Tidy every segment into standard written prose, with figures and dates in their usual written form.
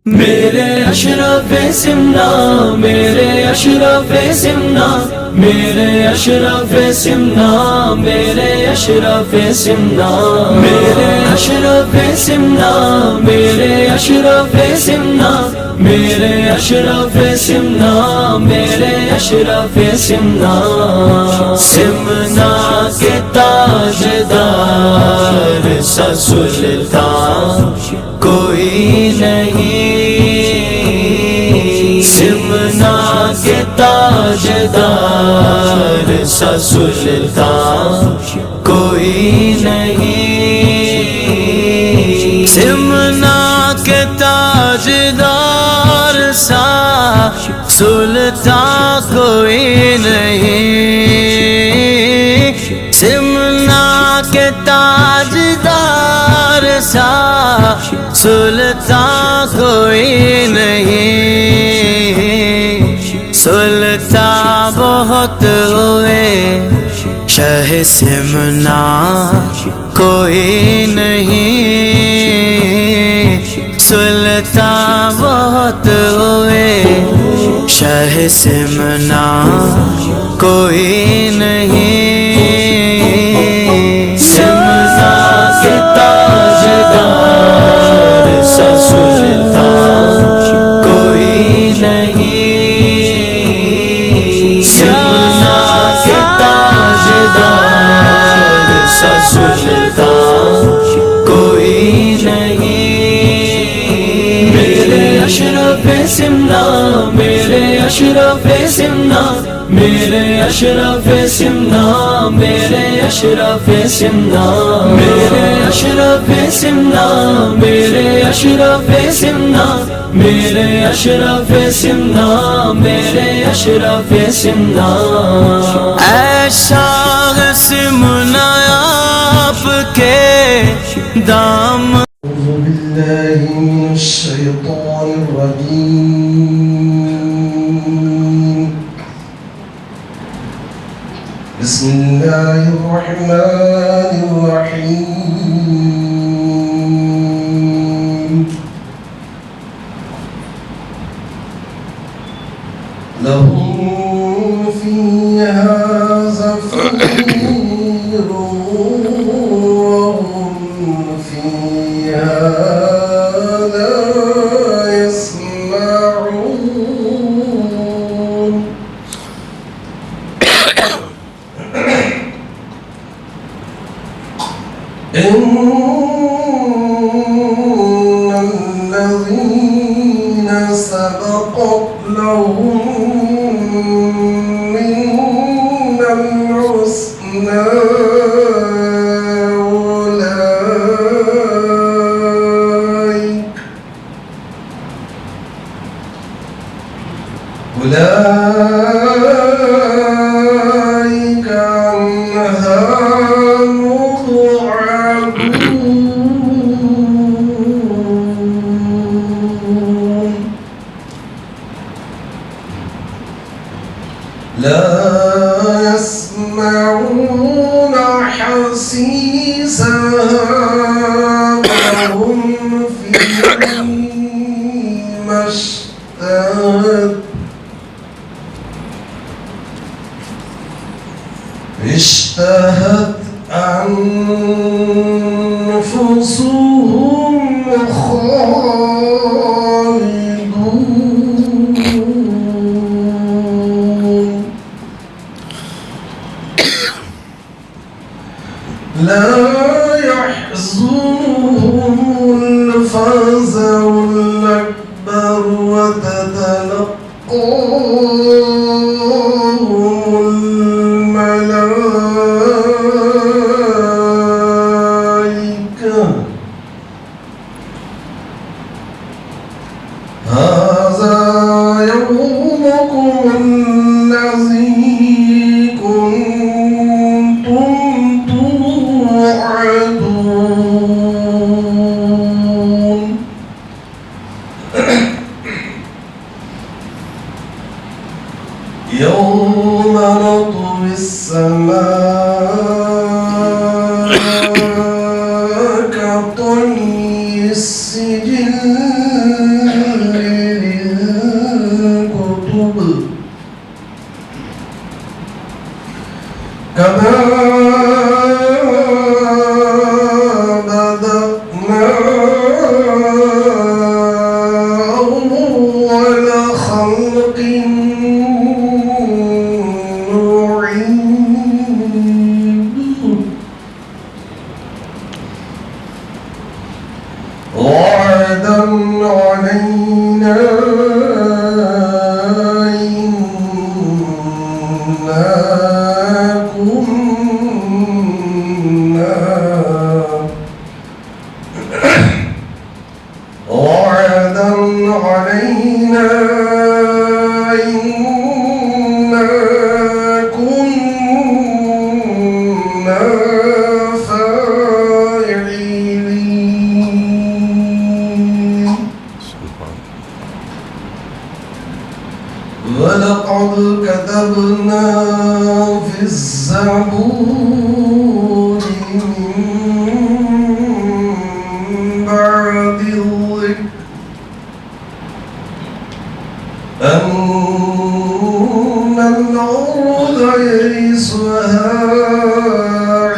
میرے اشرف سمنا، میرے اشرف سمنا، میرے اشرف سمنا، میرے اشرف سمنا، میرے اشرف سمنا، میرے اشرف سمنا، میرے اشرف سمنا، میرے اشرف سمنا، سمنا کے تاجدار سا سلطان کوئی نہیں، سمنا کے تاجدار سا سلطان کوئی نہیں، سمنا کے تاجدار سا سلطان کوئی نہیں، سمنا کے تاجدار سا سلطان کوئی نہیں، سلطان بہت ہوئے شہ سمنا کوئی نہیں، سلطان بہت ہوئے شہ سمنا کوئی نہیں، سمنا کے تاجدار سا سلطان کوئی نہیں، سمنا کے تاجدار سا سلطان کوئی نہیں، میرے اشرف سمنا، میرے اشرف سمنا، میرے اشرف سمنا، میرے اشرف سمنا، میرے اشرف سمنا، میرے اشرف سمنا، میرے اشرف سمنا، میرے اشرف سمنا، اے شاہ سمنا آپ کے دام أعوذ بالله من الشيطان الرجيم. بسم الله الرحمن الرحيم. لهم فيها زفير وهم فيها لا يسمعون. إن الذين سبقت لهم منا الحسنى أولئك عنها مبعدون. لا يسمعون حسيسها وهم فيما اشتهت أنفسهم خالدون. لا يحزنهم الفزع الأكبر وتتلقاهم الملائكة هذا يومكم الذي كنتم توعدون. يوم نطوي السماء كطي السجل علينا إنا كنا فاعلين ولقد كتبنا في الزبور من بعد الذكر أن الأرض يرثها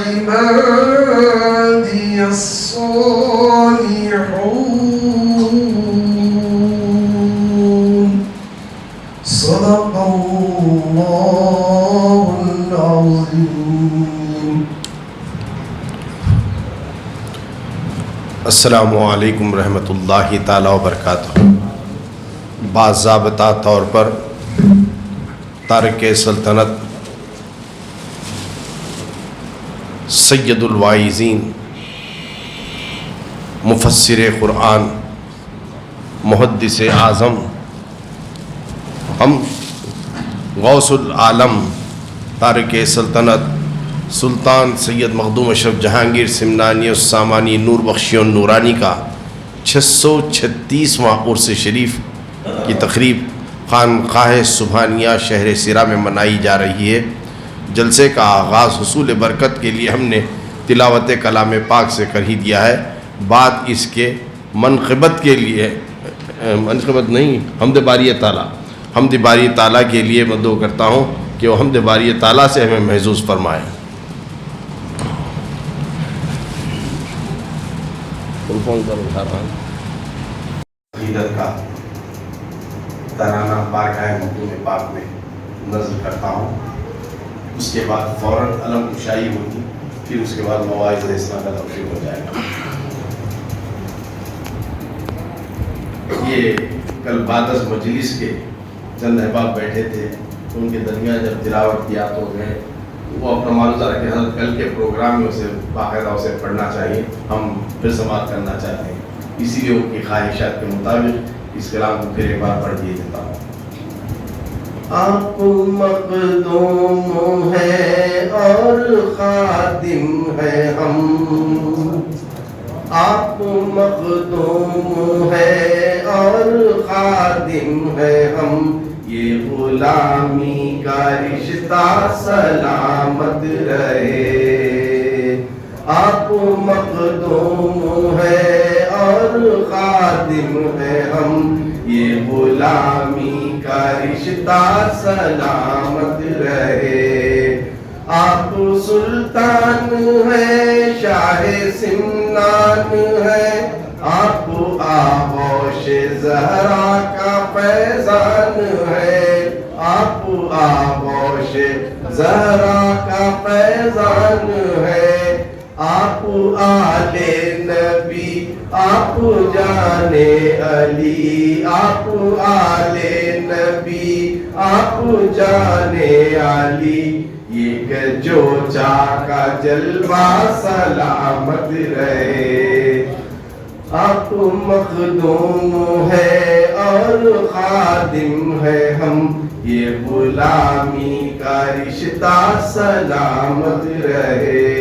عبادي الصالحون صدق الله العظيم. السلام علیکم ورحمۃ اللہ تعالیٰ وبرکاتہ. باضابطہ طور پر تارک سلطنت سید الواعظین مفسر قرآن محدث اعظم ہم غوث العالم تارک سلطنت سلطان سید مخدوم اشرف جہانگیر سمنانی السامانی نور بخشی نورانی کا 636واں عرس شریف کی تقریب خانقاہ سبحانیہ شہر سرا میں منائی جا رہی ہے. جلسے کا آغاز حصول برکت کے لیے ہم نے تلاوت کلام پاک سے کر ہی دیا ہے. بعد اس کے منقبت کے لیے منقبت نہیں حمد باری تعالیٰ حمد باری تعالیٰ کے لیے میں دعا کرتا ہوں کہ وہ حمد باری تعالیٰ سے ہمیں محظوظ فرمائے. عقیدت کا ترانہ بارگاہ مخدوم پاک میں نظر کرتا ہوں. اس کے بعد فوراً علم کشائی ہوگی، پھر اس کے بعد مواعظ اسلام کا تفصیل ہو جائے گا. یہ کل بعد از مجلس کے چند احباب بیٹھے تھے، ان کے درمیان جب تلاوت کیا تو وہ اپنا معلومات رکھے حضرت کل کے پروگرام میں اسے باقاعدہ اسے پڑھنا چاہیے، ہم پھر سماعت کرنا چاہتے ہیں، اسی لیے ان کی خواہشات کے مطابق اس کلام کو پھر ایک بار پڑھ دیے دیتا ہوں. آپ مخدوم ہے اور خادم ہے ہم، آپ مخدوم ہے اور خادم ہے ہم، یہ غلامی کا رشتہ سلامت رہے. آپ مخدوم ہے اور خادم ہے ہم، یہ غلامی کا رشتہ سلامت رہے. آپ سلطان ہے شاہ سمنان ہے، آپ آغوش زہرا کا فیضان ہے، آپ آغوش زہرا کا فیضان ہے. آپ آل نبی آپ جان علی، آپ آل نبی آپ جان علی، یہ جو چاکا جلوہ سلامت رہے. آپ مخدوم ہے اور خادم ہے ہم، یہ غلامی کا رشتہ سلامت رہے.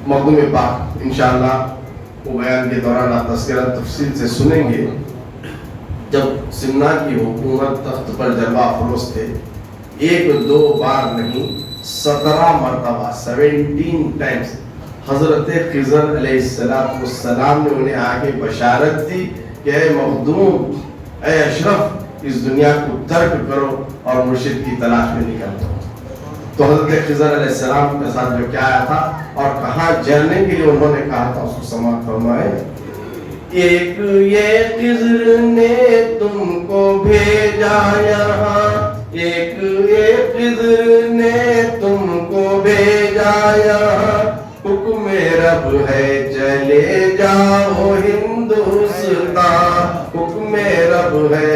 مخدوم پاک انشاءاللہ وہ بیان کے دوران آپ تذکرہ تفصیل سے سنیں گے. جب سمنا کی حکومت تخت پر جلوہ افروز تھے، ایک دو بار نہیں 17 مرتبہ 17 ٹائمز حضرت خضر علیہ السلام نے انہیں آگے بشارت دی کہ اے مخدوم، اے اشرف، اس دنیا کو ترک کرو اور مرشد کی تلاش میں نکل جاؤ. تو حضرت خضر علیہ السلام کے ساتھ جو کیا آیا تھا اور کہاں جانے کے لیے انہوں نے کہا تھا، اس کو سماعت فرمائے. ایک یہ خضر نے تم کو بھیجا یہاں، ایک یہ خضر نے تم کو بھیجا یہاں، حکم رب ہے چلے جاؤ ہندوستان، حکم رب ہے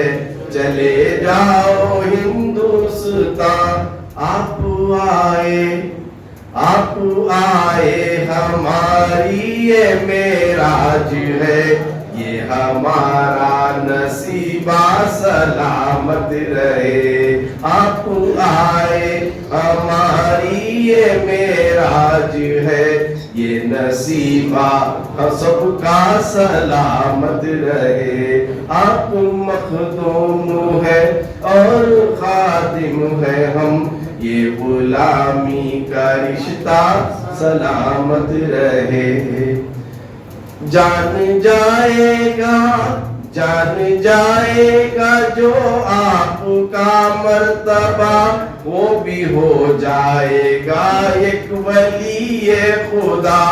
چلے جاؤ ہندوستان. آپ آئے ہماری یہ معراج ہے، یہ ہمارا نصیبہ سلامت رہے. آپ آئے ہماری یہ معراج ہے, یہ نصیبہ سب کا سلامت رہے. آپ مخدوم ہے اور خادم ہے ہم, یہ غلامی کا رشتہ سلامت رہے. جان جائے گا جو آپ کا مرتبہ, وہ بھی ہو جائے گا ایک ولی خدا.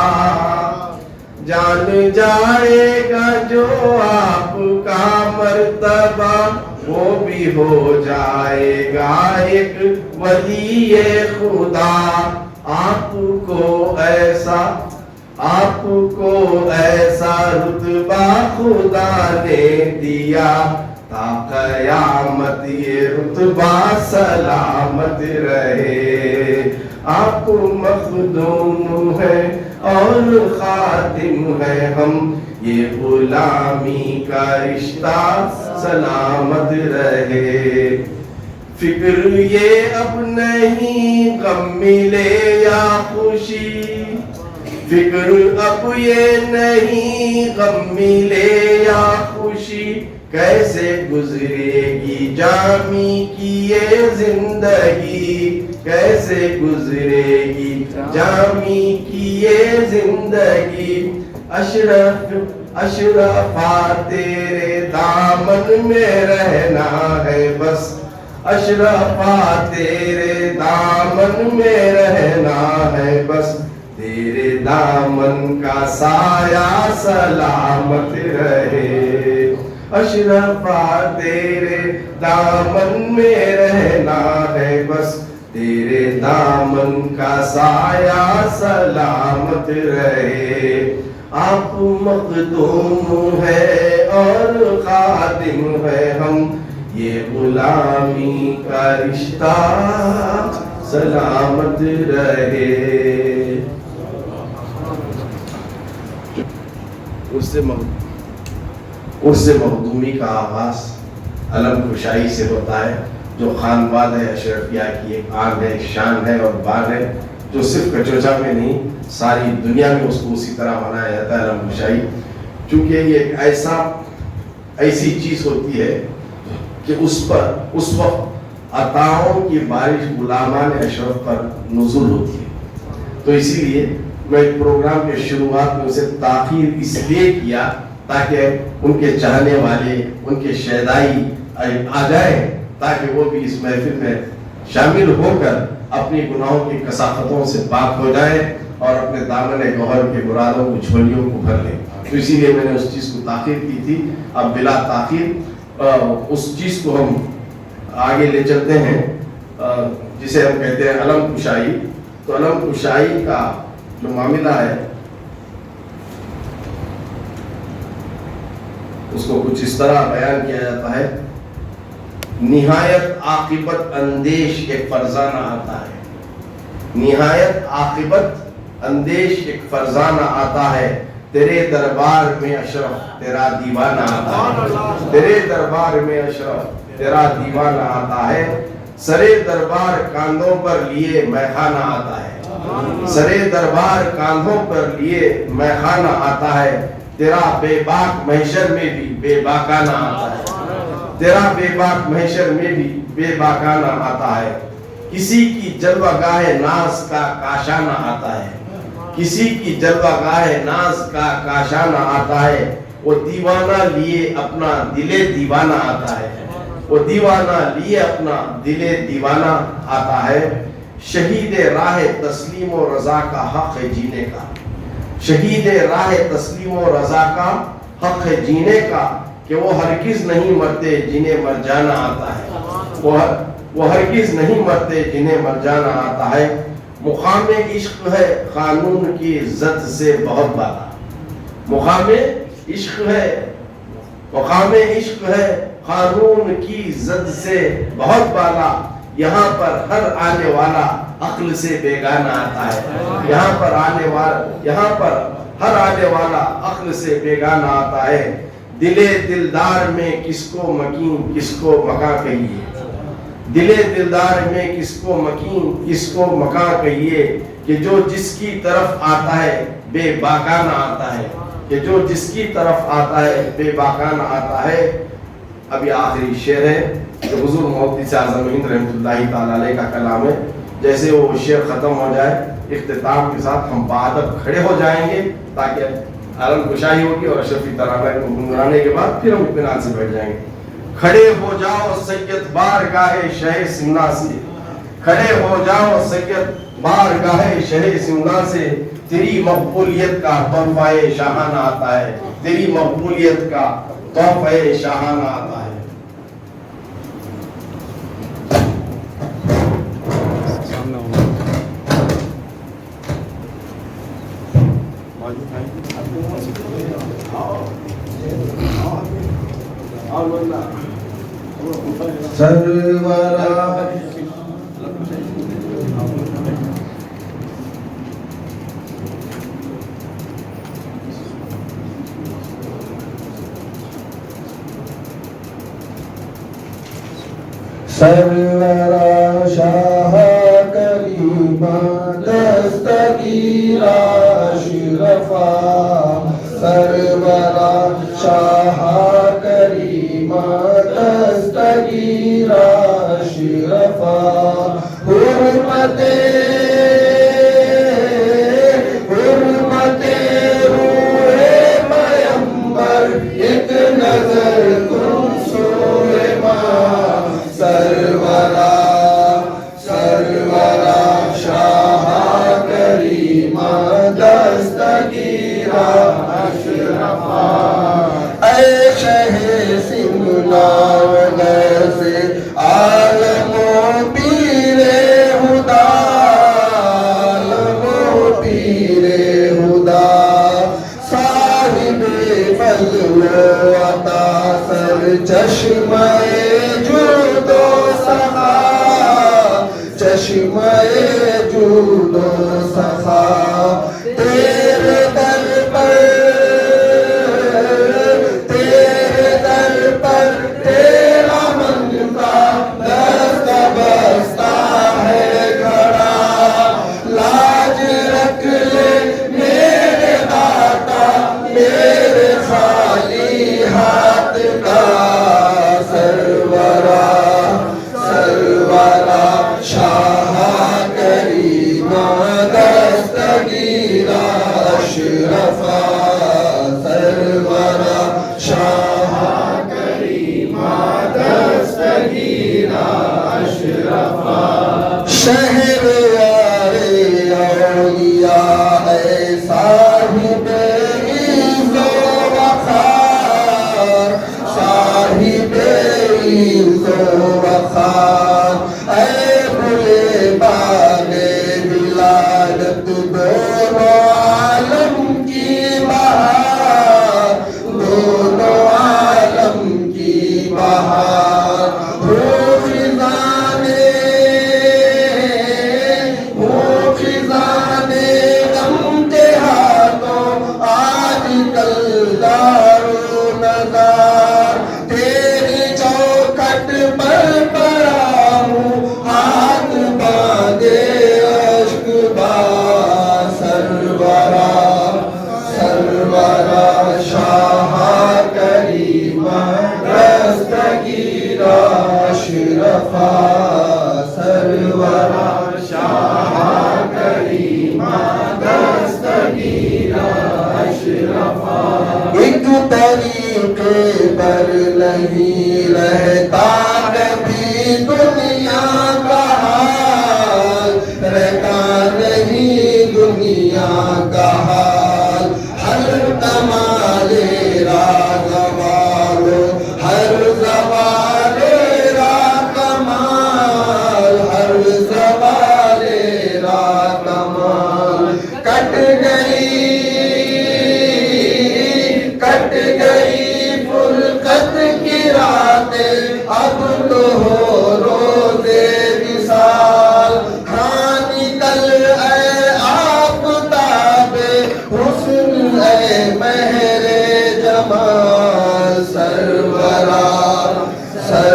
جان جائے گا جو آپ کا مرتبہ, وہ بھی ہو جائے گا ایک ولی خدا. آپ کو ایسا رتبہ خدا نے دیا, تا قیامت یہ رتبہ سلامت رہے. آپ مخدوم ہے اور خادم ہے ہم, یہ غلامی کا رشتہ سلامت رہے. فکر یہ اب نہیں غم ملے یا خوشی, فکر اب یہ نہیں غم ملے یا خوشی, کیسے گزرے گی جامی کی یہ زندگی, کیسے گزرے گی جامی کی یہ زندگی. اشرفا تیرے دامن میں رہنا ہے بس, اشرفا تیرے دامن میں رہنا ہے بس, تیرے دامن کا سایہ سلامت رہے. اشرفا تیرے دامن میں رہنا ہے بس, تیرے دامن کا سایہ سلامت رہے. آپ مخدوم ہے اور خادم ہے ہم, یہ غلامی کا رشتہ سلامت رہے. اس سے مخدومی کا آغاز علم کشائی سے ہوتا ہے, جو خانواد اشرفیہ کی ایک آن ہے, شان ہے اور بان ہے, جو صرف کچوچا میں نہیں ساری دنیا میں اس کو اسی طرح منایا جاتا ہے, علم کشائی. چونکہ یہ ایک ایسی چیز ہوتی ہے کہ اس وقت عطاؤں کی بارش غلامان اشرف پر نزول ہوتی ہے. تو اسی لیے میں پروگرام کے شروعات میں اسے تاخیر اس لیے کیا تاکہ ان کے چاہنے والے, ان کے شیدائی آ جائیں, تاکہ وہ بھی اس محفل میں شامل ہو کر اپنی گناہوں کی کثافتوں سے پاک ہو جائیں اور اپنے دامن گوہر کے مرادوں کو جھولیوں کو بھر لیں. تو اسی لیے میں نے اس چیز کو تاخیر کی تھی. اب بلا تاخیر اس چیز کو ہم آگے لے چلتے ہیں جسے ہم کہتے ہیں علم کشائی. تو علم کشائی کا جو معاملہ ہے اس کو کچھ اس طرح بیان کیا جاتا ہے. نہایت عاقبت اندیش ایک فرزانہ آتا ہے, نہایت عاقبت اندیش ایک فرزانہ آتا ہے, تیرے دربار میں اشرف تیرا دیوانہ آتا ہے, تیرے دربار میں اشرف تیرا دیوانہ آتا ہے. سرے دربار کاندھوں پر لیے میخانہ آتا ہے, سرے دربار کاندھوں پر لیے میخانہ آتا ہے. تیرا بے باک محشر میں بھی بے باکانہ آتا ہے, تیرا بے باک محشر میں بھی بے باکانہ آتا ہے. کسی کی جلوہ گاہ ناز کا کاشانہ آتا ہے, کسی کی جلوہ گاہ ناز کا کاشانہ آتا ہے. وہ دیوانہ لیے اپنا دل دیوانہ آتا ہے, وہ دیوانہ لیے اپنا دل دیوانہ آتا ہے. شہید راہ تسلیم و رضا کا حق ہے جینے کا, شہید راہ تسلیم و رضا کا حق ہے جینے کا, کہ وہ ہرگز نہیں مرتے جنہیں مر جانا آتا ہے, وہ ہرگز نہیں مرتے جنہیں مر جانا آتا ہے. مقام عشق ہے قانون کی عزت سے بہت بالا, مقام عشق ہے, مقام عشق ہے قانون کی عزت سے بہت بالا. یہاں پر ہر آنے والا عقل سے بیگانہ آتا ہے, یہاں پر ہر آنے والا عقل سے بیگانہ آتا ہے. دلے دلدار میں کس کو مکین کس کو مکاں کہیے، دلے دلدار میں کس کو مکین کس کو مکاں کہیے، کہ جو جس کی طرف آتا ہے بے باکا نہ آتا ہے، کہ جو جس کی طرف آتا ہے بے باکا نہ آتا ہے۔ اب یہ آخری شعر ہے جو حضور محدث اعظم ہند رحمۃ اللہ تعالی علیہ کا کلام ہے۔ جیسے وہ شعر ختم ہو جائے اختتام کے ساتھ ہم بادب کھڑے ہو جائیں گے تاکہ عالم کشائی ہوگی، اور اشرفی ترانہ کو گنگنانے کے بعد پھر ہم اطمینان سے بیٹھ جائیں گے۔ کھڑے ہو جاؤ سید بارگاہ شہ سمنا سے، کھڑے ہو جاؤ سید بارگاہ شہ سمنا سے، تیری مقبولیت کا تحفہ شاہانہ آتا ہے، تیری مقبولیت کا تحفہ شاہانہ آتا ہے۔ سرورا سرورا شاہ کریمہ دستگیرہ اشرفا، سرورا شاہ کریمہ دستگیرہ اشرفا، حرمت روح پیمبر ایک نظر تم سوئے ماں، سرورا شاہ کریمہ دستگیرہ اشرفا، اے شہ سمنا سے عالم و پیر خدا، عالم و پیر خدا، صاحب فضل و عطا سر چشمہ جود و سخا، چشمہ جود و سخا، تیرے در پر تیرا منتا دست بستہ ہے کھڑا، لاج رکھ لے میرے داتا میرے خالی ہاتھ کا، سرورا شاہ کریمہ دستگیرہ اشرفا، سرورا شاہ کریمہ دستگیرہ اشرفا، شہر اولیاء اے صاحب عز و وقار، صاحب عز و وقار، اے بھلے باغ ولادت دونوں عالم کی بہار، دونوں عالم کی بہار، ہو خزان غم کے ہاتھوں آج کل دارو نظار، تیری چوکھٹ پر پڑا ہوں ہاتھ باندھے اشک بار، سرورا شاہ کریمہ دستگیرہ اشرفا، سرورا شاہ کریمہ دستگیرہ اشرفا، ایک طریقے پر نہیں رہتا کبھی دنیا کا حال، رہتا نہیں دنیا کا حال، ہر کمال راز والو، ہر زوال را کمال، ہر زوال را کمال، کٹ گئی فرقت کی راتیں اب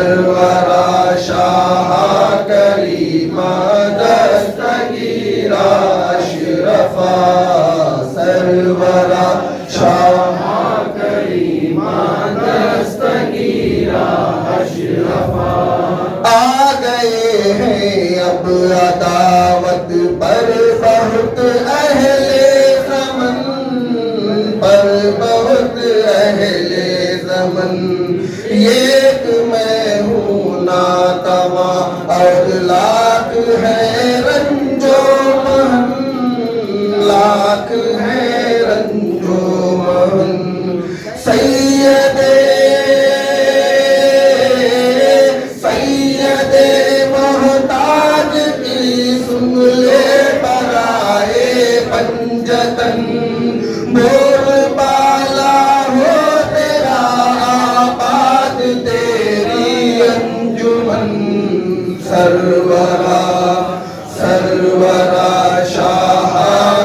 سرورا شاہ کریمہ دستگیرہ اشرفا سرورا شاہ کریمہ دستگیرہ اشرفا آ گئے ہیں اب عداوت پر بہت اہل زمن پر بہت اہل زمن ایک میں ہوں ناتواں اور لاکھ ہے رنجو مہن لاکھ ہے رنجو مہن سید محتاج کی سن لے برائے پنجتن بول بالا ہو تیرا آباد تیری انجمن سرورا سرورا شاہ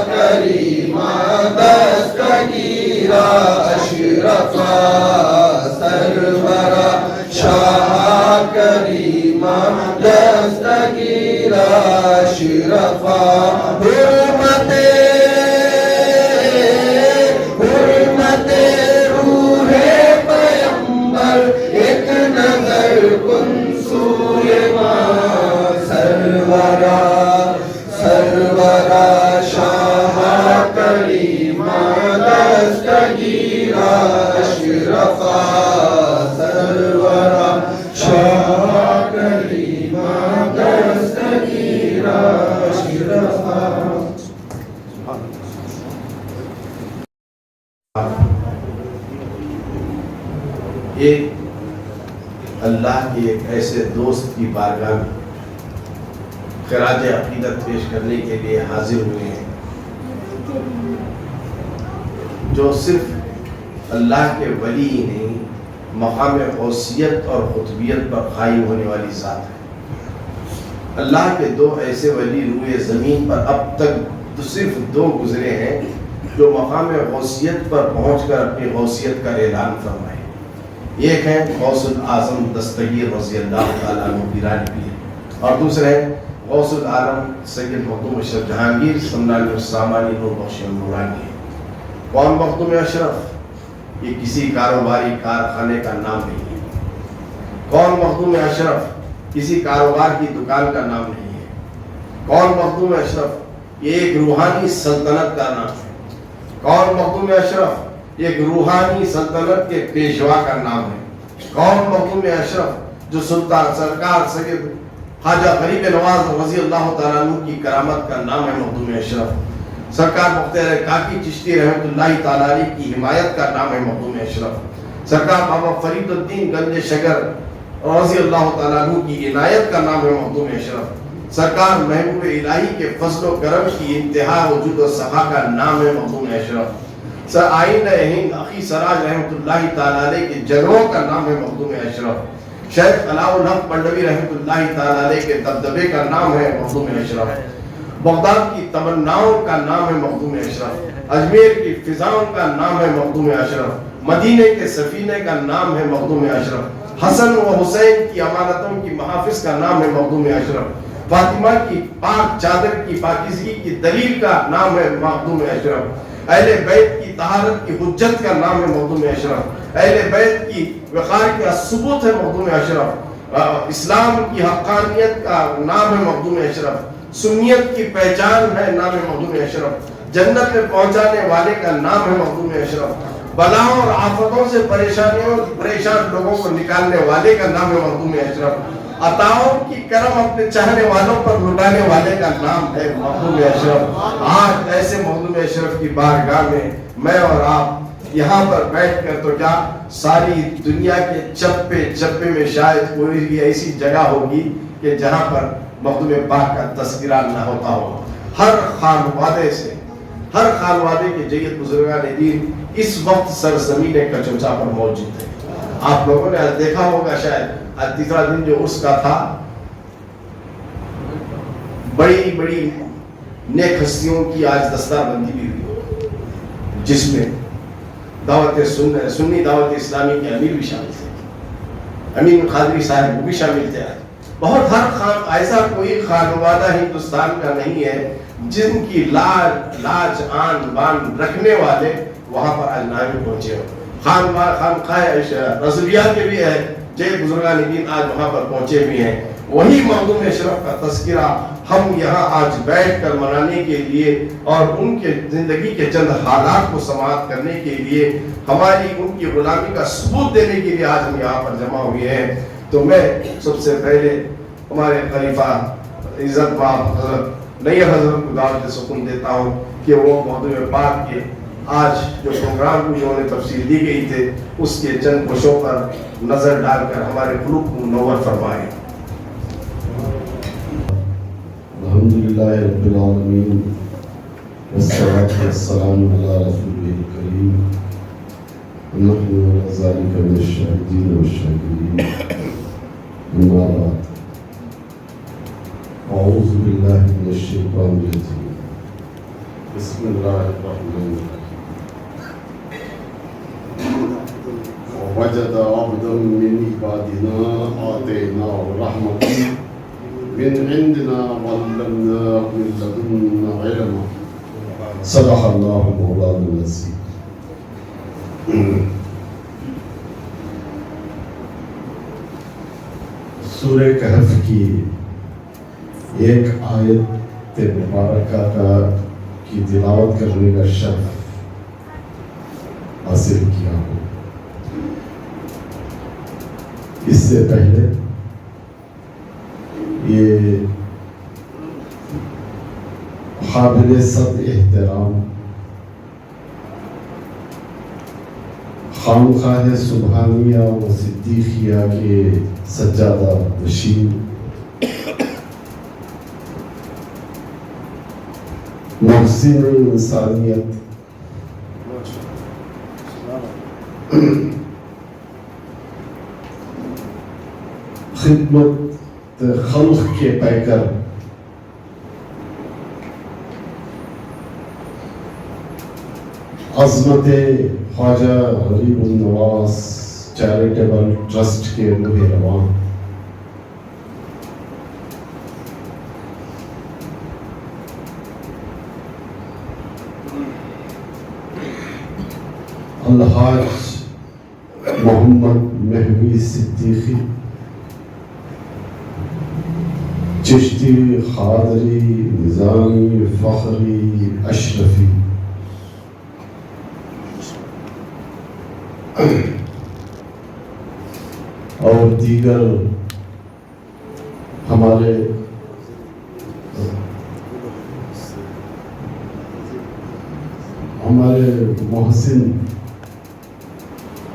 کریمہ دستگیرہ اشرفا سرورا شاہ کریمہ دستگیرہ اشرفا حرمت روح پیمبر ایک نظر کن سوئے ماں سرورا سرورا شاہ کریمہ دستگیرہ اشرفا سرورا شاہ کریمہ دستگیرہ اشرفا ایک اللہ کے ایک ایسے دوست کی بارگاہ میں خراج عقیدت پیش کرنے کے لیے حاضر ہوئے ہیں جو صرف اللہ کے ولی ہی نہیں مقام غوثیت اور قطبیت پر قائم ہونے والی ذات ہے. اللہ کے دو ایسے ولی روئے زمین پر اب تک صرف دو گزرے ہیں جو مقام غوثیت پر پہنچ کر اپنی غوثیت کا اعلان فرمائے. ایک ہے غوث الاعظم دستگیر رضی اللہ تعالیٰ عنہ پیرانی پیر اور دوسرے ہیں غوث العالم سید مخدوم اشرف جہانگیر سمنانی السامانی نور بخش نورانی. کون مخدوم اشرف؟ یہ کسی کاروباری کارخانے کا نام نہیں ہے. کون مخدوم اشرف؟ کسی کاروبار کی دکان کا نام نہیں ہے. کون مخدوم اشرف؟ یہ ایک روحانی سلطنت کا نام ہے. کون مخدوم اشرف؟ ایک روحانی سلطنت کے پیشوا کا نام ہے. کون مخدوم اشرف؟ جو سلطان سرکار سید خواجہ غریب نواز رضی اللہ تعالیٰ عنہ کی کرامت کا نام ہے مخدوم اشرف. سرکار مختار کاکی چشتی رحمۃ اللہ تعالیٰ علیہ کی حمایت کا نام ہے مخدوم اشرف. سرکار بابا فرید الدین گنج شگر رضی اللہ تعالیٰ عنہ کی عنایت کا نام ہے مخدوم اشرف. سرکار محبوب الہی کے فضل و کرم کی انتہا وجود و سخا کا نام ہے مخدوم اشرف. سر آئین ہند اخی سراج رحمۃ اللہ تعالیٰ علیہ کے جگہوں کا نام ہے مخدوم اشرف. شیخ علاء الحق پنڈوی رحمۃ اللہ تعالیٰ علیہ کے دبدبے کا نام ہے مخدوم اشرف. بغداد کی تمناؤں کا نام ہے مخدوم اشرف. اجمیر کی فضاؤں کا نام ہے مخدوم اشرف. مدینے کے سفینے کا نام ہے مخدوم اشرف. حسن و حسین کی امانتوں کی محافظ کا نام ہے مخدوم اشرف. فاطمہ کی پاک چادر کی پاکیزگی کی دلیل کا نام ہے مخدوم اشرف. اہل بیت کی طہارت کی حجت کا نام ہے مخدوم اشرف. اہل بیت کی وقار کا ثبوت ہے مخدوم اشرف. اسلام کی حقانیت کا نام ہے مخدوم اشرف. سنیت کی پہچان ہے نام ہے مخدوم اشرف. جنت میں پہنچانے والے کا نام ہے مخدوم اشرف. بلاؤں اور آفتوں سے پریشان لوگوں کو نکالنے والے کا نام ہے مخدوم اشرف. عطاؤں کی کرم اپنے چاہنے والوں پر لٹانے والے کا نام ہے مخدوم اشرف. آج ایسے مخدوم اشرف کی بارگاہ میں اور آپ یہاں پر بیٹھ کر تو کیا ساری دنیا کے چپے چپے میں شاید کوئی بھی ایسی جگہ ہوگی کہ جہاں پر مخدوم پاک کا تذکرہ نہ ہوتا ہو. ہر خانوادے کے جید بزرگان دین اس وقت سرزمین کچوچا پر موجود ہے. آپ لوگوں نے دیکھا ہوگا شاید تیسرا دن جو عرس کا تھا بڑی بڑی نیک ہستیوں کی آج دستار بندی بھی ہوئی جس میں دعوت سنی دعوت اسلامی کے امیر بھی شامل تھے. امین قادری صاحب وہ بھی شامل تھے. بہت ہر خان ایسا کوئی خانوادہ ہندوستان کا نہیں ہے جن کی لاج آن بان رکھنے والے وہاں پر آج نامی پہنچے ہو. خانقاہ رضویہ کے بھی ہے جے بزرگان دین آج وہاں پر پہنچے بھی ہیں. وہی مخدوم اشرف کا تذکرہ ہم یہاں آج بیٹھ کر منانے کے لیے اور ان کے زندگی کے چند حالات کو سماعت کرنے کے لیے, ہماری ان کی غلامی کا ثبوت دینے کے لیے آج ہم یہاں پر جمع ہوئے ہیں. تو میں سب سے پہلے ہمارے خلیفہ عزت مآب حضرت نئی حضرت کو دعوت سکون دیتا ہوں کہ وہ موضوع پاک کے آج جو پروگرام کو انہوں نے تفصیل دی گئی تھے اس کے چند گوشوں پر نظر ڈال کر ہمارے قلوب کو منور فرمائیں. الحمدللہ رب العالمین والصلاة والسلام علی رسولہ الکریم ونحن علی ذلک من الشاہدین والشاکرین. اما بعد اعوذ باللہ من الشیطان الرجیم. بسم اللہ الرحمن الرحیم. ووجد عبدا من عبادنا آتیناه رحمة من عندنا وعلمناه من لدنا علما. صدق اللہ مولانا العظیم. سورہ کہف کی ایک آیت مبارکہ کی تلاوت کرنے کا شرف حاصل کیا ہوں. اس سے پہلے یہ قابل صد احترام خانقاہ سبحانیہ و صدیقیہ کے سجادہ نشین محسن انسانیت خدمت خلق کے پیکر عظمت خواجہ غریب النواز چیریٹیبل ٹرسٹ کے روح رواں الحاج محمد مہوی صدیقی چشتی قادری نظامی فخری اشرفی اور دیگر ہمارے محسن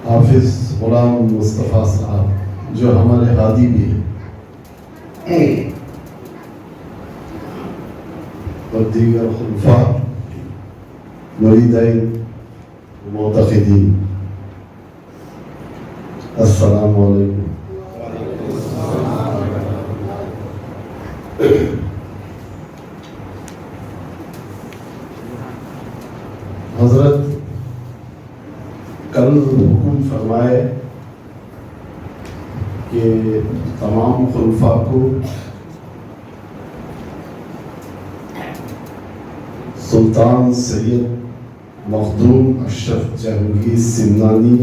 حافظ غلام مصطفیٰ صاحب جو ہمارے ہادی بھی ہیں اور دیگر خلفاء مریدین معتقدین. السلام علیکم. حضرت کل حکم فرمائے کہ تمام خلفاء کو سلطان سید مخدوم اشرف جہانگیر سمنانی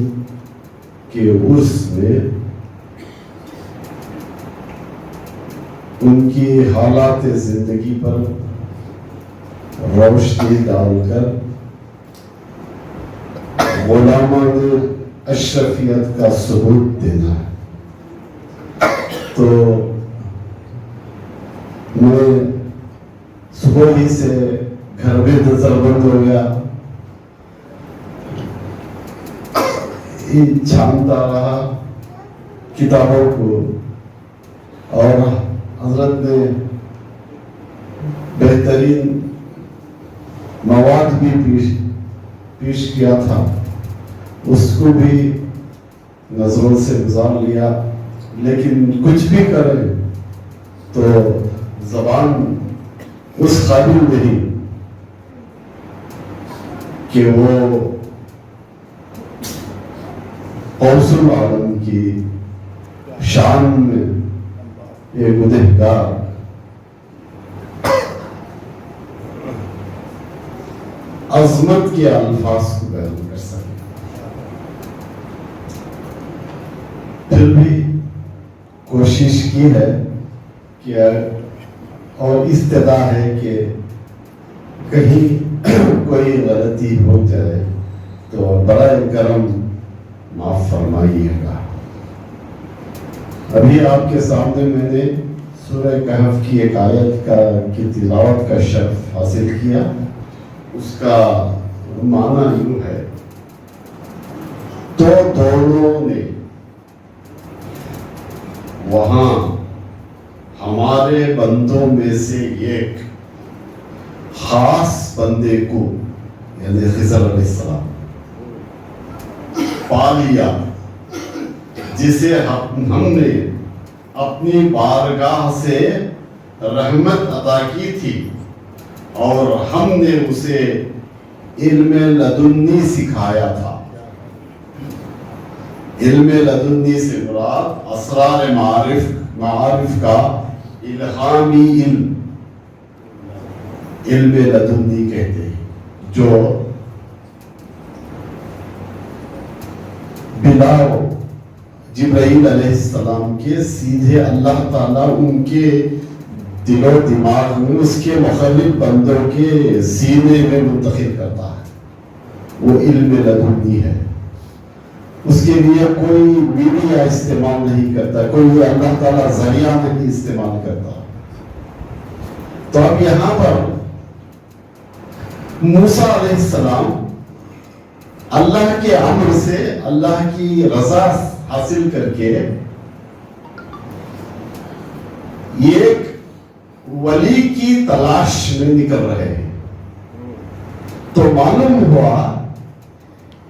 کے عرس میں ان کی حالات زندگی پر روشنی ڈال کر غلامان اشرفیت کا ثبوت دینا ہے. تو میں صبح ہی سے گھر میں نظر بند ہو گیا, چھانتا رہا کتابوں کو, اور حضرت نے بہترین مواد بھی پیش کیا تھا, اس کو بھی نظروں سے گزار لیا. لیکن کچھ بھی کرے تو زبان اس قابل نہیں کہ وہ غوث العالم کی شان میں ایک گنہگار عظمت کے الفاظ کو بیان کر سکے، پھر بھی کوشش کی ہے کہ اور استدا ہے کہ کہیں کوئی غلطی ہو جائے تو برائے کرم معاف فرمائیے گا۔ ابھی آپ کے سامنے میں نے سورہ کہف کی ایک آیت کی تلاوت کا شرف حاصل کیا۔ اس کا معنی یوں ہے، تو دونوں نے وہاں ہمارے بندوں میں سے ایک خاص بندے کو یعنی خضر علیہ السلام پا لیا، جسے ہم نے اپنی بارگاہ سے رحمت عطا کی تھی، اور ہم نے اسے علم لدنی سکھایا تھا۔ علم لدنی سے مراد اسرار معارف کا الہامی علم لدنی کہتے ہیں، جو بلا جبرائیل علیہ السلام کے سیدھے اللہ تعالیٰ ان کے دل و دماغ میں اس کے مخلوق بندوں کے سینے میں منتقل کرتا ہے، وہ علم لدنی ہے۔ اس کے لیے کوئی میڈیا استعمال نہیں کرتا، کوئی اللہ تعالیٰ ذریعہ نہیں استعمال کرتا۔ تو اب یہاں پر موسیٰ علیہ السلام اللہ کے امر سے اللہ کی رضا حاصل کر کے ایک ولی کی تلاش میں نکل رہے ہیں۔ تو معلوم ہوا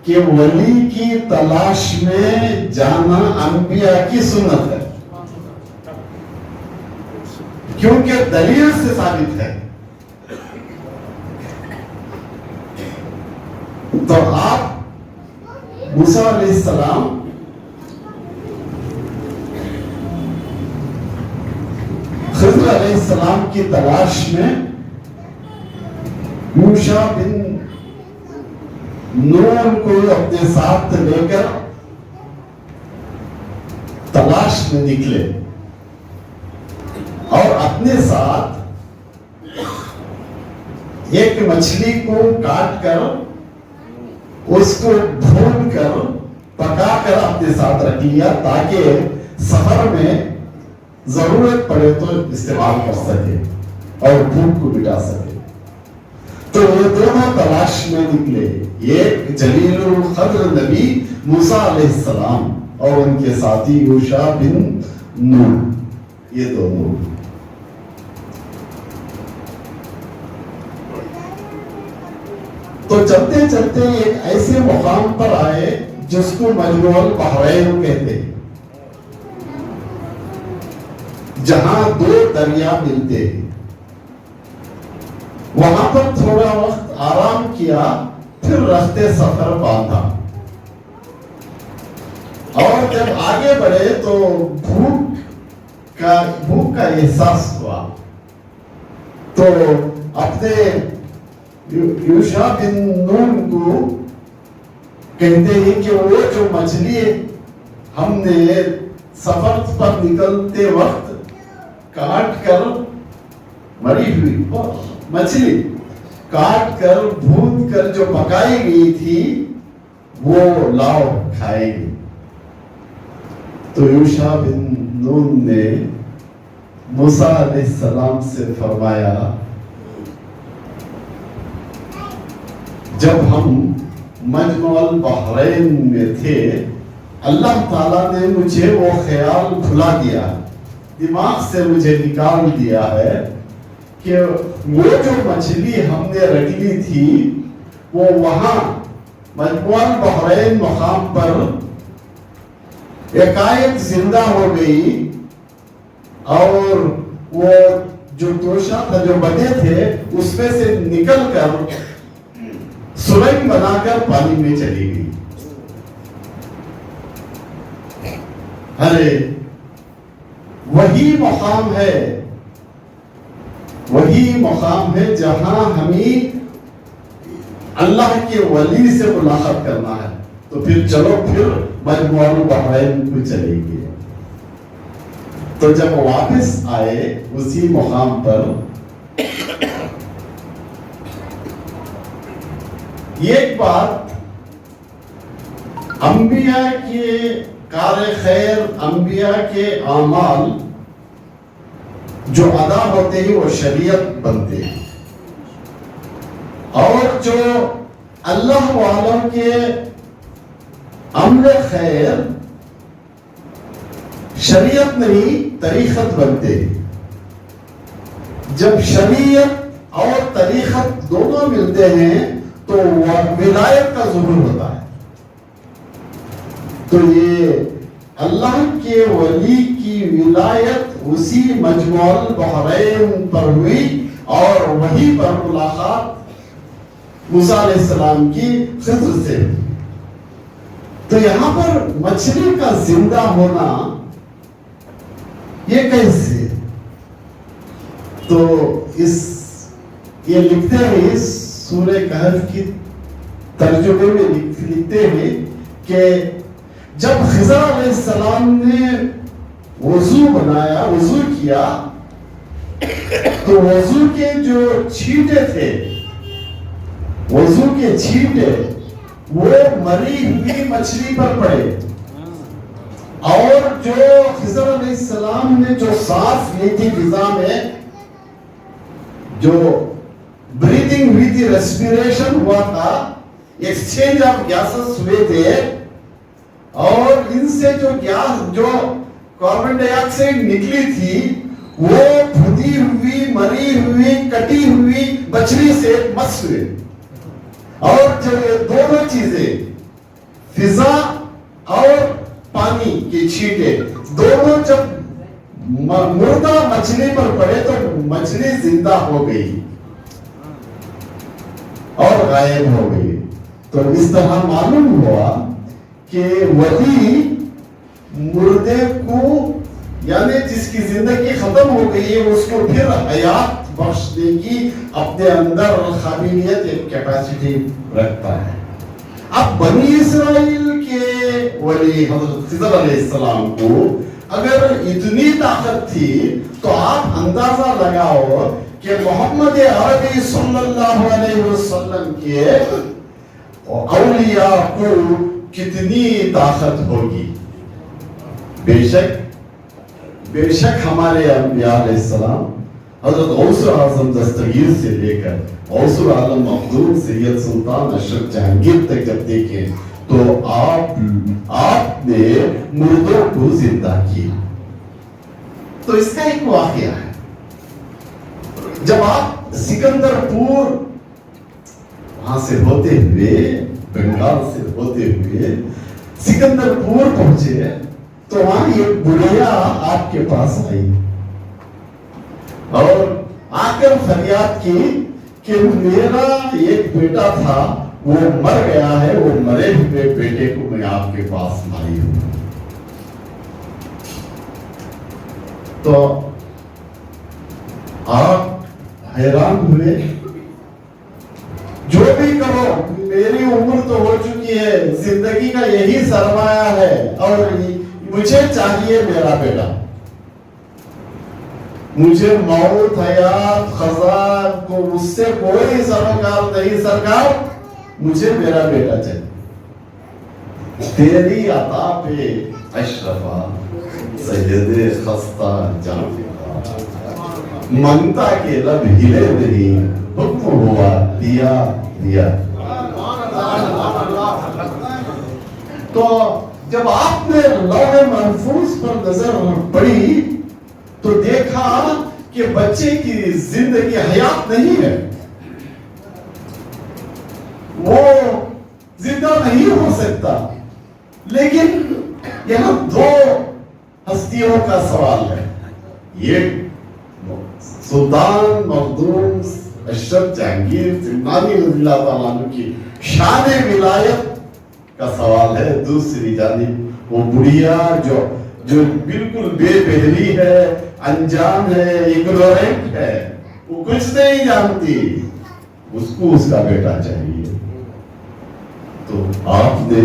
کہ ولی کی تلاش میں جانا انبیاء کی سنت ہے، کیونکہ دلیل سے ثابت ہے۔ تو آپ موسیٰ علیہ السلام خضر علیہ السلام کی تلاش میں یوشع بن نون کو اپنے ساتھ لے کر تلاش میں نکلے، اور اپنے ساتھ ایک مچھلی کو کاٹ کر اس کو بھون کر پکا کر اپنے ساتھ رکھ لیا، تاکہ سفر میں ضرورت پڑے تو استعمال کر سکے اور بھوک کو مٹا سکے۔ تو یہ دونوں تلاش میں نکلے، ایک جلیل القدر نبی موسیٰ علیہ السلام اور ان کے ساتھی یوشع بن نون، یہ دونوں۔ تو چلتے چلتے ایک ایسے مقام پر آئے جس کو مجمع البحرین کہتے ہیں، جہاں دو دریا ملتے ہیں۔ وہاں پر تھوڑا وقت آرام کیا، پھر راستے سفر باندھا، اور جب آگے بڑھے تو بھوک کا احساس ہوا۔ تو اپنے یوشع بن نون کو کہتے ہیں کہ وہ جو مچھلی ہم نے سفر پر نکلتے وقت کاٹ کر مری ہوئی مچھلی کاٹ کر بھون کر جو پکائی گئی تھی وہ لاؤ کھائے گی۔ تو یوشع بن نون نے موسیٰ علیہ السلام سے فرمایا، جب ہم مجمع البحرین میں تھے، اللہ تعالیٰ نے مجھے وہ خیال بھلا دیا، دماغ سے مجھے نکال دیا ہے کہ وہ جو مچھلی ہم نے رکھ لی تھی وہ وہاں مجمع البحرین مقام پر ایک زندہ ہو گئی، اور وہ جو توشہ تھا جو بنے تھے اس میں سے نکل کر سرنگ بنا کر پانی میں چلی گئی۔ ارے وہی مقام ہے جہاں ہمیں اللہ کے ولی سے ملاقات کرنا ہے. تو پھر چلو پھر مجموعہ البحرین کو چلے گئے. تو جب واپس آئے اسی مقام پر ایک بات، انبیاء کے کار خیر، انبیاء کے اعمال جو ادا ہوتے ہیں وہ شریعت بنتے ہیں، اور جو اللہ والوں کے عمل خیر شریعت نہیں طریقت بنتے ہیں. جب شریعت اور طریقت دونوں ملتے ہیں تو ولایت کا ظہور ہوتا ہے. تو یہ اللہ کے ولی کی ولایت اسی مجموع البحرین پر ہوئی، اور وہیں پر ملاقات موسیٰ علیہ السلام کی خضر سے. تو یہاں پر مچھلی کا زندہ ہونا یہ کیسے؟ تو یہ لکھتے ہیں سورہ کہف کی ترجمے میں لکھتے ہیں کہ جب خضر علیہ السلام نے وضو بنایا، وضو کیا، تو وضو کے جو چھینٹے تھے، وضو کے چھینٹے وہ مری ہوئی مچھلی پر پڑے، اور جو خضر علیہ السلام نے جو سانس لی تھی فضا میں، جو بریتھنگ ہوئی تھی، ریسپیریشن ہوا تھا، ایکسچینج آف گیسز ہوئے تھے، اور ان سے جو گیس، جو کاربن ڈائی آکسائڈ نکلی تھی، وہ بھدی ہوئی، مری ہوئی، کٹی ہوئی مچھلی سے مس ہوئے. اور جب یہ دونوں چیزیں، فضا اور پانی کی چھینٹے، دونوں جب مردہ مچھلی پر پڑے تو مچھلی زندہ ہو گئی اور غائب ہو گئی. تو اس طرح معلوم ہوا کہ ولی مردے کو، یعنی جس کی زندگی ختم ہو گئی ہے، اس کو پھر حیات بخشنے کی اپنے اندر قابلیت، ایک کیپیسٹی رکھتا ہے. اب بنی اسرائیل کے ولی حضرت خضر علیہ السلام کو اگر اتنی طاقت تھی تو آپ اندازہ لگاؤ کہ محمد عربی صلی اللہ علیہ وسلم کے اولیاء کو کتنی طاقت ہوگی. بے شک ہمارے انبیاء علیہ السلام حضرت غوث اعظم دستگیر سے لے کر غوث العالم مخدوم سید سلطان اشرف جہانگیر تک جب دیکھیں تو آپ نے مردوں کو زندہ کیا. تو اس کا ایک واقعہ ہے، جب آپ سکندر پور وہاں سے ہوتے ہوئے، بنگال سے ہوتے ہوئے سکندر پور پہنچے تو وہاں ایک بڑھیا آپ کے پاس آئی اور آ کر فریاد کی کہ میرا ایک بیٹا تھا وہ مر گیا ہے، وہ مرے ہوئے بیٹے کو میں آپ کے پاس لائی ہوں. تو آپ حیران ہوئے، جو بھی کرو میری عمر تو ہو چکی ہے، زندگی کا یہی سرمایہ ہے اور مجھے چاہیے میرا بیٹا. مجھے موت، حیات، خزان کو مجھ سے کوئی سروکار نہیں سرکار، مجھے میرا بیٹا چاہیے. تیری عطا پہ اشرفا سید خستہ جانفا، منگتا کے لب ہلے نہیں، حکم ہوا دیا دیا. تو جب آپ نے لوح محفوظ پر نظر پڑی تو دیکھا کہ بچے کی زندگی حیات نہیں ہے، وہ زندہ نہیں ہو سکتا. لیکن یہاں دو ہستیوں کا سوال ہے، یہ سلطان مخدوم اشرف جہانگیر سلطانی رضی اللہ تعالیٰ عنہ کی شان ولایت کا سوال ہے، دوسری جانب وہ بڑھیا جو بالکل بے پہلی ہے، انجان ہے، اگنورینٹ ہے، وہ کچھ نہیں جانتی، اس کو اس کا بیٹا چاہیے. تو آپ نے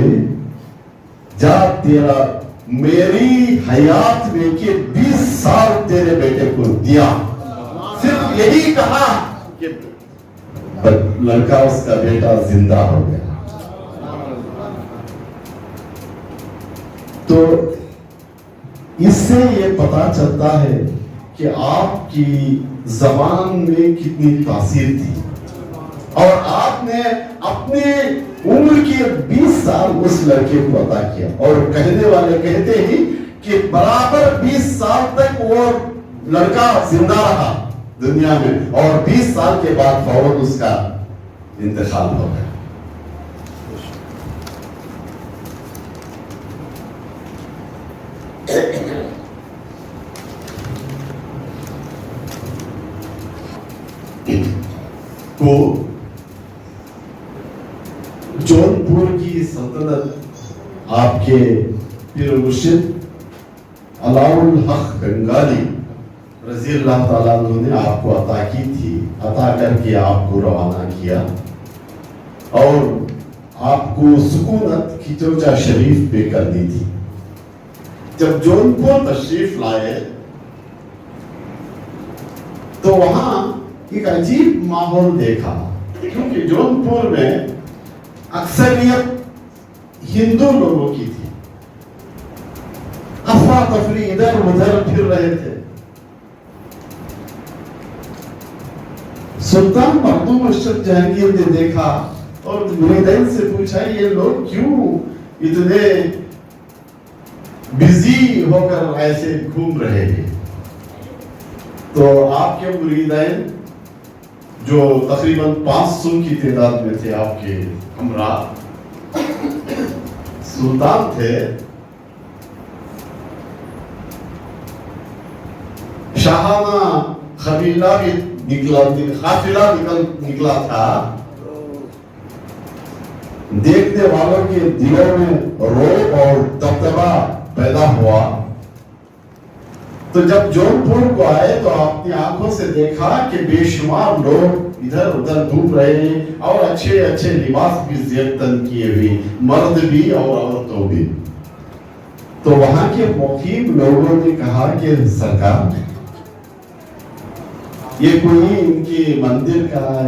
جا تیرا میری حیات میں کہ 20 سال تیرے بیٹے کو دیا، صرف یہی کہا کہ لڑکا اس کا بیٹا زندہ ہو گیا. تو اس سے یہ پتا چلتا ہے کہ آپ کی زبان میں کتنی تاثیر تھی، اور آپ نے اپنے عمر کے 20 سال اس لڑکے کو عطا کیا. اور کہنے والے کہتے ہی کہ برابر 20 سال تک وہ لڑکا زندہ رہا دنیا میں، اور 20 سال کے بعد فوراً اس کا انتقال ہو گیا. کو جون پور کی سلطنت آپ کے پیر مرشد علاء الحق بنگالی رضی اللہ تعالیٰ عنہ نے آپ کو عطا کی تھی. عطا کر کے آپ کو روانہ کیا اور آپ کو سکونت کھچوچا شریف پہ کر دی تھی. جب جون پور تشریف لائے تو وہاں ایک عجیب ماحول دیکھا، کیونکہ جون پور میں اکثریت ہندو لوگوں کی تھی، افراتفری ادھر ادھر پھر رہے تھے. سلطان مخدوم اشرف جہانگیر نے دیکھا اور مریدین سے پوچھا یہ لوگ کیوں اتنے بزی ہو کر ایسے گھوم رہے ہیں. تو آپ کے مریدین جو تقریباً 500 کی تعداد میں تھے، آپ کے ہمراہ سلطان تھے، شاہانہ قبیلہ بھی قافلہ نکلا تھا. دیکھنے والوں کے دلوں میں رعب اور دبدبا پیدا ہوا. تو جب جون پور کو آئے تو اپنی آنکھوں سے دیکھا کہ بے شمار لوگ ادھر ادھر گھوم رہے ہیں اور اچھے اچھے لباس بھی زیب تن کیے ہوئے، مرد بھی اور عورتوں بھی. تو وہاں کے مقیم لوگوں نے کہا کہ سرکار یہ کوئی ان کی مندر کا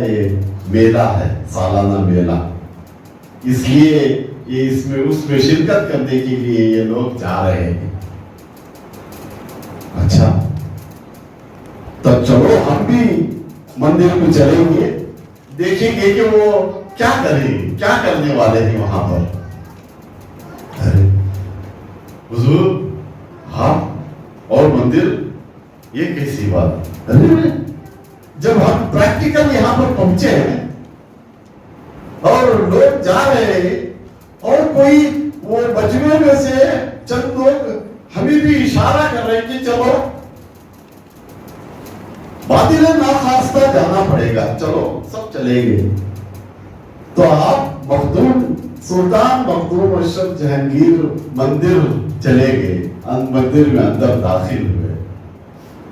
میلہ ہے، سالانہ میلہ، اس لیے یہ اس میں شرکت کرنے کے لیے یہ لوگ جا رہے ہیں. اچھا تو چلو ہم بھی مندر کو چلیں گے، دیکھیں گے کہ وہ کیا کریں، کیا کرنے والے ہیں وہاں پر. ارے حضور آپ اور مندر، یہ کیسی بات؟ ارے جب ہم پریکٹیکل یہاں پر پہنچے ہیں اور لوگ جا رہے ہیں اور کوئی وہ بجوے میں سے چند لوگ ہمیں بھی اشارہ کر رہے ہیں کہ چلو باطل ناخواستہ جانا پڑے گا، چلو سب چلیں گے. تو آپ سلطان مخدوم اشرف جہانگیر مندر چلے گئے، مندر میں اندر داخل ہوئے.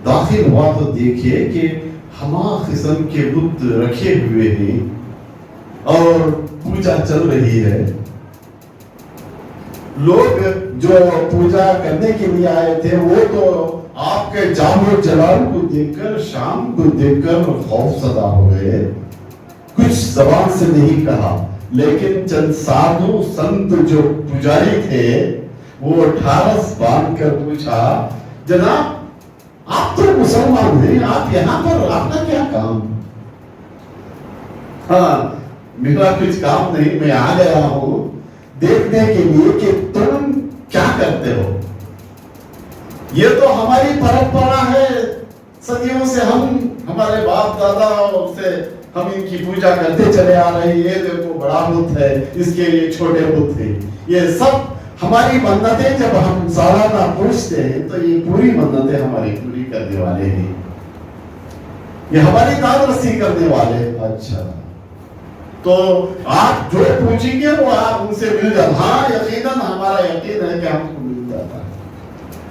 داخل ہوا تو دیکھیے کہ ہما قسم کے بت رکھے ہوئے ہیں اور پوجا چل رہی ہے. لوگ جو پوجا کرنے کے لیے آئے تھے وہ تو آپ کے جام و جلال کو دیکھ کر، شام کو دیکھ کر خوف زدہ ہو گئے. کچھ زبان سے نہیں کہا، لیکن چند سادھو سنت جو پجاری تھے وہ ٹھارس باندھ کر پوچھا، جناب آپ تو مسلمان ہیں، آپ یہاں پر آپ کا کیا کام؟ ہاں میرا کچھ کام نہیں، میں آ گیا ہوں دیکھنے کے لیے کہ تم کیا کرتے ہو. یہ تو ہماری پرمپرا ہے، صدیوں سے ہمارے باپ دادا سے ہم ان کی پوجا کرتے چلے آ رہے ہیں. یہ دیکھو بڑا بت ہے، اس کے یہ چھوٹے بت ہیں، یہ سب ہماری منتیں جب ہم سالانہ پوچھتے ہیں تو یہ پوری منتیں ہماری پوری کرنے والے ہیں، یہ ہماری داد رسی کرنے والے. اچھا تو آپ جو پوچھیں گے وہ آپ ان سے مل جائے. ہاں یقیناً ہمارا یقین ہے کہ ہم کو مل جاتا ہے.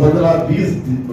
15-20